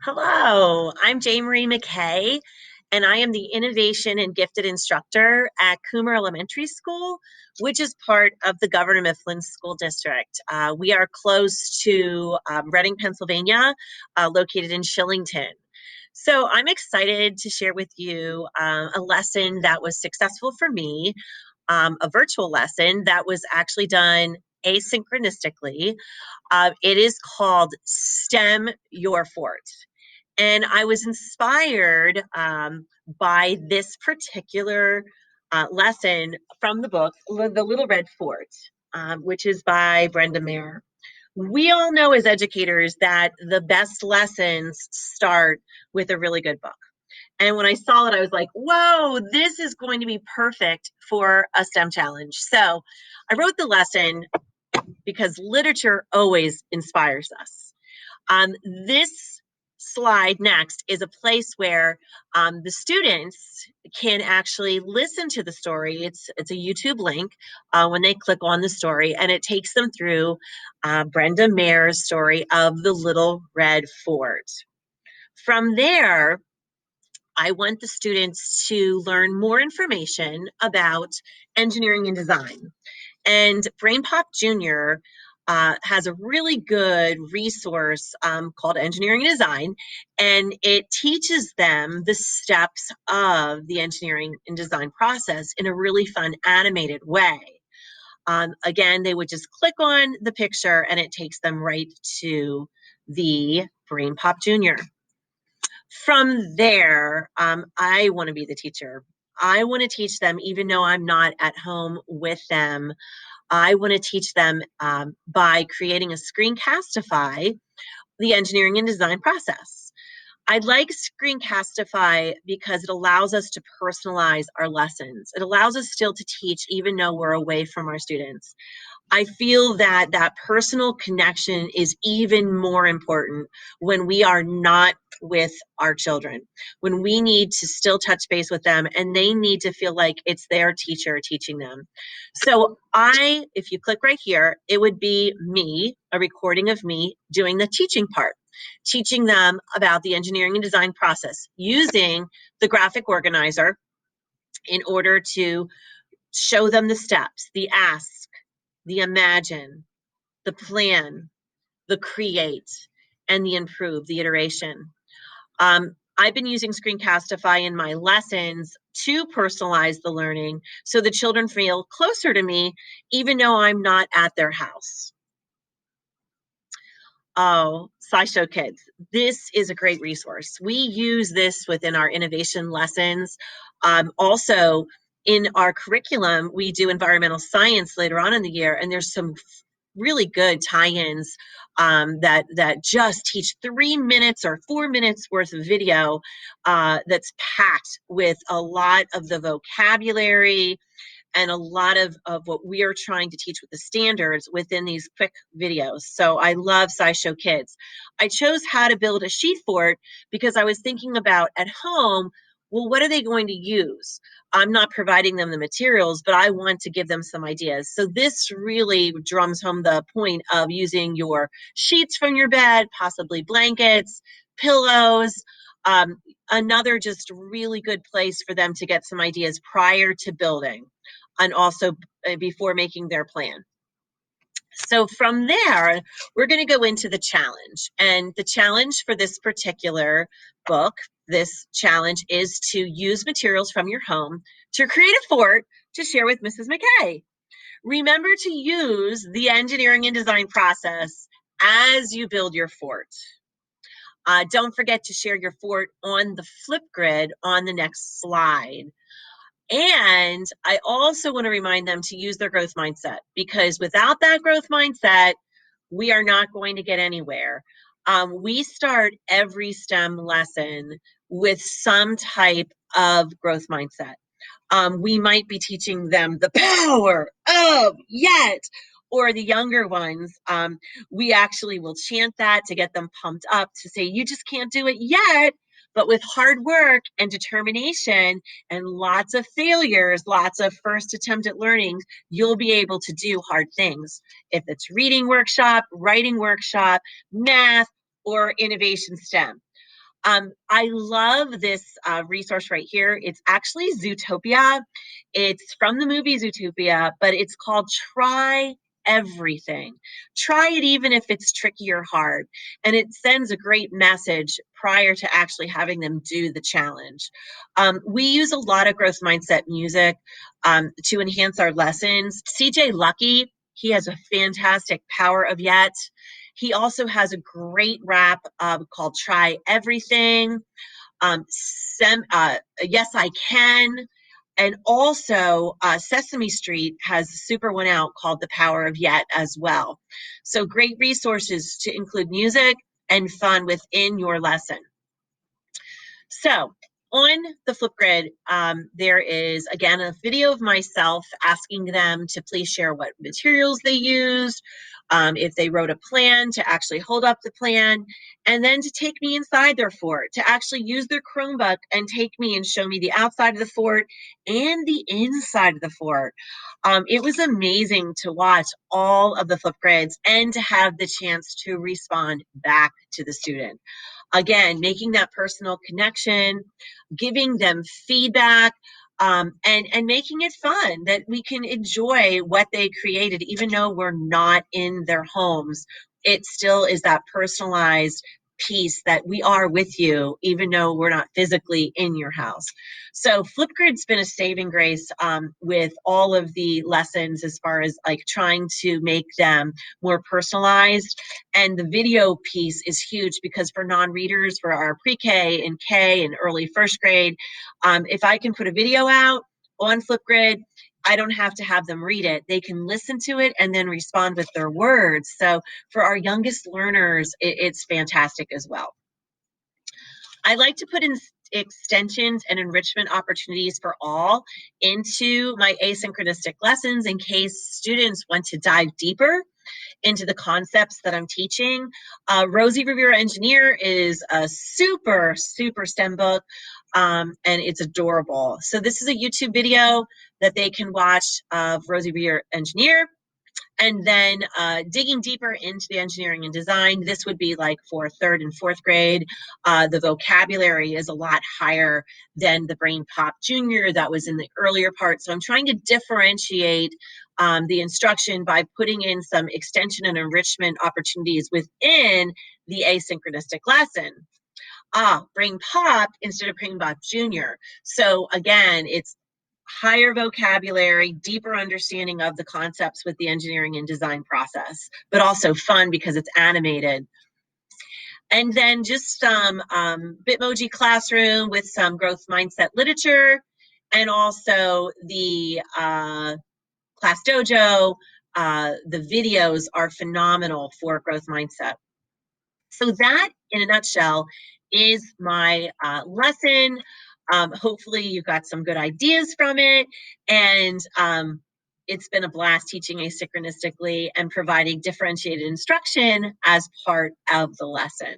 Hello, I'm J. Marie McKay, and I am the Innovation and Gifted Instructor at Coomer Elementary School, which is part of the Governor Mifflin School District. We are close to Reading, Pennsylvania, located in Shillington. So I'm excited to share with you a lesson that was successful for me, a virtual lesson that was actually done asynchronistically. It is called STEM Your Fort. And I was inspired by this particular lesson from the book, The Little Red Fort, which is by Brenda Mayer. We all know as educators that the best lessons start with a really good book. And when I saw it, I was like, whoa, this is going to be perfect for a STEM challenge. So I wrote the lesson because literature always inspires us. This slide next is a place where the students can actually listen to the story. It's a YouTube link when they click on the story, and it takes them through Brenda Mayer's story of the Little Red Fort. From there, I want the students to learn more information about engineering and design. And Brain Pop Junior has a really good resource called Engineering and Design, and it teaches them the steps of the engineering and design process in a really fun animated way. Again, they would just click on the picture and it takes them right to the Brain Pop Junior. From there, I want to be the teacher. I want to teach them, even though I'm not at home with them. I want to teach them by creating a screencastify the engineering and design process. I like Screencastify because it allows us to personalize our lessons. It allows us still to teach even though we're away from our students. I feel that that personal connection is even more important when we are not with our children, when we need to still touch base with them and they need to feel like it's their teacher teaching them. So if you click right here, it would be me, a recording of me doing the teaching part, teaching them about the engineering and design process using the graphic organizer in order to show them the steps, the ask, the imagine, the plan, the create, and the improve, the iteration. I've been using Screencastify in my lessons to personalize the learning so the children feel closer to me, even though I'm not at their house. Oh, SciShow Kids. This is a great resource. We use this within our innovation lessons. Also, in our curriculum, we do environmental science later on in the year, and there's some really good tie-ins that just teach 3 minutes or 4 minutes worth of video that's packed with a lot of the vocabulary and a lot of what we are trying to teach with the standards within these quick videos. So I love SciShow Kids. I chose how to build a sheet fort because I was thinking about at home, well, what are they going to use? I'm not providing them the materials, but I want to give them some ideas. So this really drums home the point of using your sheets from your bed, possibly blankets, pillows, another just really good place for them to get some ideas prior to building and also before making their plan. So from there, we're going to go into the challenge. And the challenge for this particular book, this challenge is to use materials from your home to create a fort to share with Mrs. McKay. Remember to use the engineering and design process as you build your fort. Don't forget to share your fort on the Flipgrid on the next slide. And I also want to remind them to use their growth mindset, because without that growth mindset, we are not going to get anywhere. We start every STEM lesson with some type of growth mindset. We might be teaching them the power of yet, or the younger ones, we actually will chant that to get them pumped up to say, you just can't do it yet. But with hard work and determination and lots of failures, lots of first attempt at learning, you'll be able to do hard things. If it's reading workshop, writing workshop, math, or Innovation STEM. I love this resource right here. It's actually Zootopia. It's from the movie Zootopia, but it's called Try Everything. Try it even if it's tricky or hard. And it sends a great message prior to actually having them do the challenge. We use a lot of growth mindset music to enhance our lessons. CJ Lucky, he has a fantastic Power of Yet. He also has a great rap called Try Everything, Yes I Can, and also Sesame Street has a super one out called The Power of Yet as well. So great resources to include music and fun within your lesson. So on the Flipgrid, there is, again, a video of myself asking them to please share what materials they used, if they wrote a plan, to actually hold up the plan, and then to take me inside their fort, to actually use their Chromebook and take me and show me the outside of the fort and the inside of the fort. It was amazing to watch all of the Flipgrids and to have the chance to respond back to the student. Again, making that personal connection, giving them feedback, and making it fun, that we can enjoy what they created, even though we're not in their homes. It still is that personalized piece that we are with you, even though we're not physically in your house. So Flipgrid's been a saving grace with all of the lessons, as far as like trying to make them more personalized. And the video piece is huge, because for non-readers, for our pre-K and K and early first grade, if I can put a video out on Flipgrid, I don't have to have them read it. They can listen to it and then respond with their words. So for our youngest learners, it's fantastic as well. I like to put in extensions and enrichment opportunities for all into my asynchronistic lessons, in case students want to dive deeper into the concepts that I'm teaching. Rosie Rivera Engineer is a super STEM book, and it's adorable. So this is a YouTube video that they can watch of Rosie Rivera Engineer. And then digging deeper into the engineering and design, this would be like for third and fourth grade. The vocabulary is a lot higher than the Brain Pop Junior that was in the earlier part. So I'm trying to differentiate the instruction by putting in some extension and enrichment opportunities within the asynchronistic lesson. Brain Pop instead of Brain Pop Junior. So again, it's higher vocabulary, deeper understanding of the concepts with the engineering and design process, but also fun because it's animated. And then just some Bitmoji Classroom with some growth mindset literature, and also the Class Dojo. The videos are phenomenal for growth mindset. So that, in a nutshell, is my lesson. Hopefully you got some good ideas from it. And it's been a blast teaching asynchronistically and providing differentiated instruction as part of the lesson.